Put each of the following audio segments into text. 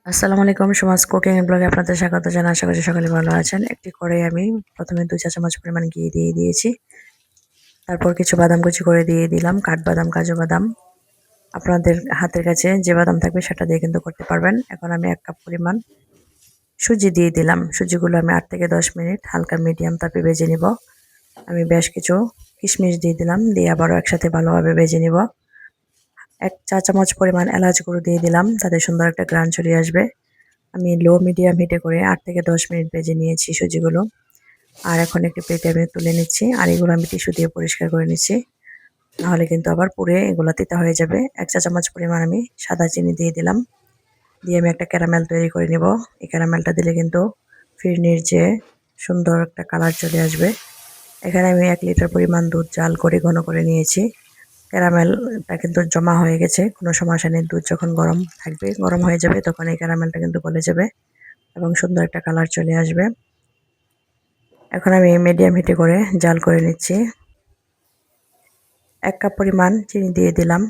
আসসালামু আলাইকুম Suma's cooking and ব্লগে আপনাদের স্বাগত জানাই। আশা করি সকলে ভালো আছেন। একটি কড়াই আমি প্রথমে 2 চা চামচ পরিমাণ ঘি দিয়ে দিয়েছি। তারপর কিছু বাদাম কুচি করে দিয়ে দিলাম, কাঠবাদাম, কাজু বাদাম। আপনাদের হাতের কাছে যে বাদাম থাকবে সেটা দিয়ে কিন্তু করতে পারবেন। এখন আমি 1 কাপ পরিমাণ সুজি দিয়ে দিলাম। সুজিগুলো আমি 8 থেকে 10 মিনিট হালকা মিডিয়াম তাপে ভেজে নিব। আমি বেশ কিছু কিশমিশ দিয়ে দিলাম, দিয়ে আবারও একসাথে ভালোভাবে ভেজে নিব। 1 চা চামচ পরিমাণ এলাচ গুঁড়ো দিয়ে দিলাম, তাতে সুন্দর একটা ঘ্রাণ চলে আসবে। আমি লো মিডিয়াম হিটে করে 8 থেকে 10 মিনিট ভেজে নিয়েছি সুজিগুলো। আর এখন একটি প্লেটে আমি তুলে নিচ্ছি, আর এগুলো আমি টিস্যু দিয়ে পরিষ্কার করে নিচ্ছি, নাহলে কিন্তু আবার পুড়ে এগুলো তিতা হয়ে যাবে। 1 চা চামচ পরিমাণ আমি সাদা চিনি দিয়ে দিলাম, দিয়ে আমি একটা ক্যারামেল তৈরি করে নিব। এই ক্যারামেলটা দিলে কিন্তু ফিরনির যে সুন্দর একটা কালার চলে আসবে। এখানে আমি 1 লিটার পরিমাণ দুধ জাল করে ঘন করে নিয়েছি। ক্যারামেলটা কিন্তু জমা হয়ে গেছে, কোনো সমস্যা নেই। দুধ যখন গরম থাকবে, গরম হয়ে যাবে, তখন এই ক্যারামেলটা কিন্তু গলে যাবে এবং সুন্দর একটা কালার চলে আসবে। এখন আমি মিডিয়াম হিটে করে জাল করে নিচ্ছি। 1 কাপ পরিমাণ চিনি দিয়ে দিলাম,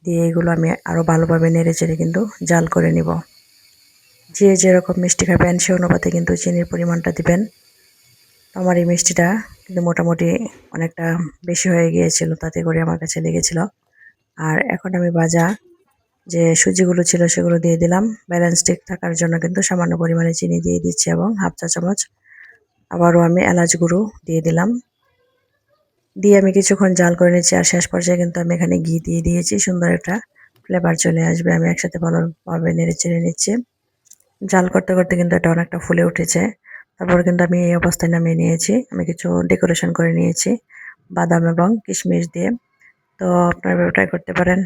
দিয়ে এগুলো আমি আরও ভালোভাবে নেড়েচেড়ে কিন্তু জাল করে নিব। যে যেরকম মিষ্টি খাবেন সে অনুপাতে কিন্তু চিনির পরিমাণটা দিবেন। আমার এই মিষ্টিটা কিন্তু মোটামুটি অনেকটা বেশি হয়ে গিয়েছিল, তাতে করে আমার কাছে লেগেছিল। আর এখন আমি ভাজা যে সুজিগুলো ছিল সেগুলো দিয়ে দিলাম। ব্যালেন্স ঠিক থাকার জন্য কিন্তু সামান্য পরিমাণে চিনি দিয়ে দিচ্ছি এবং হাফ চা চামচ আবারও আমি এলাচ গুঁড়ো দিয়ে দিলাম, দিয়ে আমি কিছুক্ষণ জাল করে নিচ্ছি। আর শেষ পর্যায়ে কিন্তু আমি এখানে ঘি দিয়ে দিয়েছি, সুন্দর একটা ফ্লেভার চলে আসবে। আমি একসাথে ভালোভাবে নেড়ে চেড়ে নিচ্ছি। জাল করতে করতে কিন্তু এটা অনেকটা ফুলে উঠেছে। তারপর কিন্তু আমি এই অবস্থায় নামিয়ে নিয়েছি। আমি কিছু ডেকোরেশন করে নিয়েছি বাদাম এবং কিশমিশ দিয়ে। তো আপনারা ট্রাই করতে পারেন।